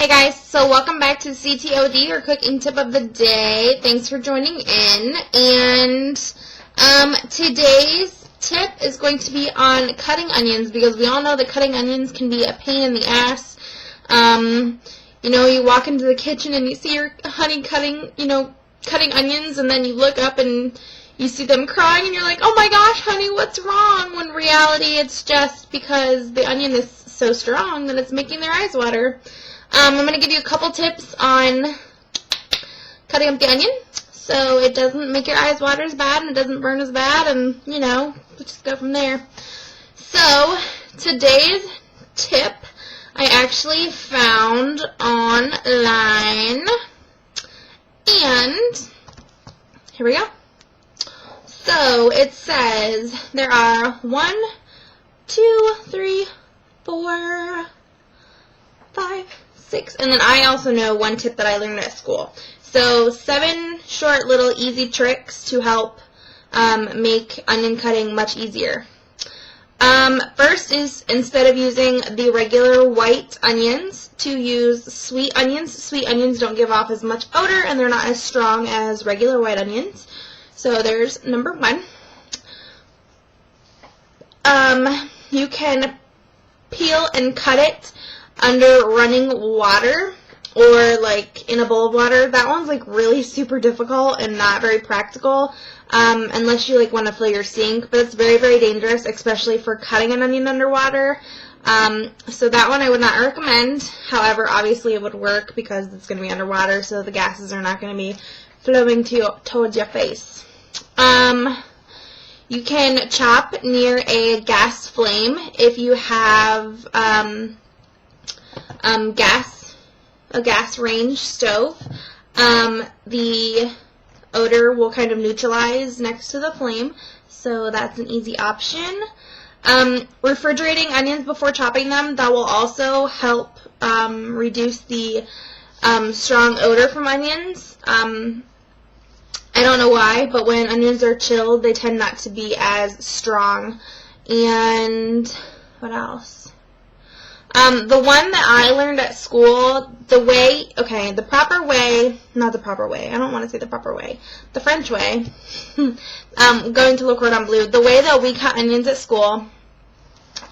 Hey guys, so welcome back to CTOD, or cooking tip of the day. Thanks for joining in. And today's tip is going to be on cutting onions, because we all know that cutting onions can be a pain in the ass. You know, you walk into the kitchen and you see your honey cutting onions, and then you look up and you see them crying and you're like, oh my gosh, honey, what's wrong? When in reality it's just because the onion is so strong that it's making their eyes water. I'm going to give you a couple tips on cutting up the onion so it doesn't make your eyes water as bad and it doesn't burn as bad, and, you know, we'll just go from there. So, today's tip I actually found online, and here we go. So, it says there are 1, 2, 3, 4, 5, 6, and then I also know one tip that I learned at school. So 7 short little easy tricks to help make onion cutting much easier. First is, instead of using the regular white onions, to use sweet onions. Sweet onions don't give off as much odor and they're not as strong as regular white onions. So there's number 1. You can peel and cut it under running water, or like in a bowl of water. That one's like really super difficult and not very practical, unless you like want to fill your sink, but it's very, very dangerous, especially for cutting an onion underwater. So that one I would not recommend. However, obviously it would work because it's going to be underwater, so the gases are not going to be flowing towards your face. You can chop near a gas flame if you have a gas range stove. The odor will kind of neutralize next to the flame, so that's an easy option. Refrigerating onions before chopping them, that will also help reduce the strong odor from onions. I don't know why, but when onions are chilled, they tend not to be as strong. And what else? The one that I learned at school, the proper way, not the proper way, I don't want to say the proper way, the French way, going to Le Cordon Bleu, the way that we cut onions at school,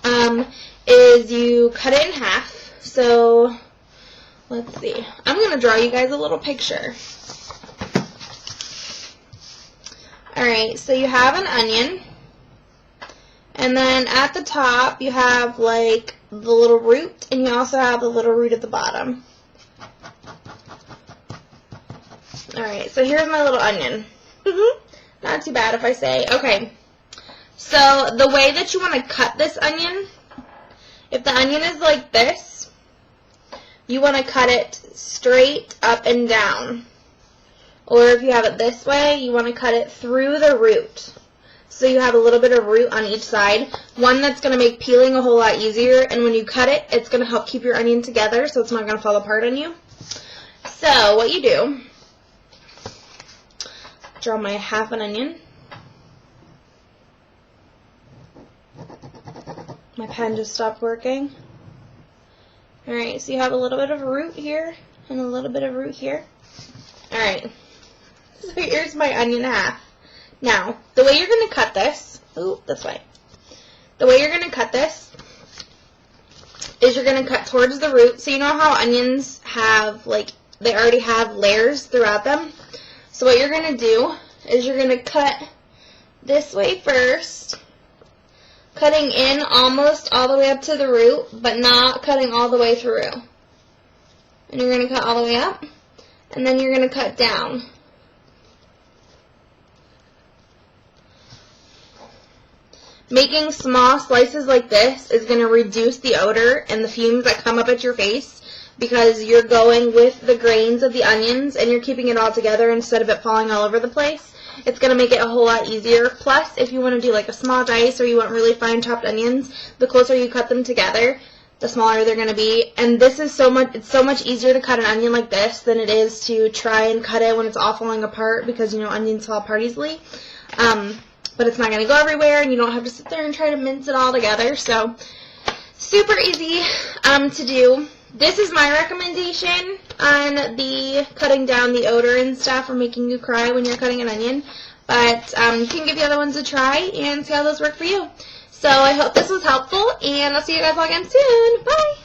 is you cut it in half. So, let's see, I'm going to draw you guys a little picture. Alright, so you have an onion, and then at the top you have like the little root, and you also have the little root at the bottom. Alright, so here's my little onion. Not too bad if I say. Okay, so the way that you want to cut this onion, if the onion is like this, you want to cut it straight up and down. Or if you have it this way, you want to cut it through the root. So you have a little bit of root on each side. One that's going to make peeling a whole lot easier, and when you cut it, it's going to help keep your onion together so it's not going to fall apart on you. So what you do, draw my half an onion. My pen just stopped working. Alright, so you have a little bit of root here and a little bit of root here. Alright, so here's my onion half. Now, the way you're going to cut this, this way. The way you're going to cut this is you're going to cut towards the root. So you know how onions have, like, they already have layers throughout them? So what you're going to do is you're going to cut this way first, cutting in almost all the way up to the root, but not cutting all the way through. And you're going to cut all the way up, and then you're going to cut down. Making small slices like this is going to reduce the odor and the fumes that come up at your face, because you're going with the grains of the onions and you're keeping it all together instead of it falling all over the place. It's going to make it a whole lot easier. Plus, if you want to do like a small dice or you want really fine chopped onions, the closer you cut them together, the smaller they're going to be. And this is it's so much easier to cut an onion like this than it is to try and cut it when it's all falling apart, because, you know, onions fall apart easily. But it's not going to go everywhere, and you don't have to sit there and try to mince it all together. So, super easy to do. this is my recommendation on the cutting down the odor and stuff or making you cry when you're cutting an onion. But you can give the other ones a try and see how those work for you. So I hope this was helpful, and I'll see you guys all again soon. Bye!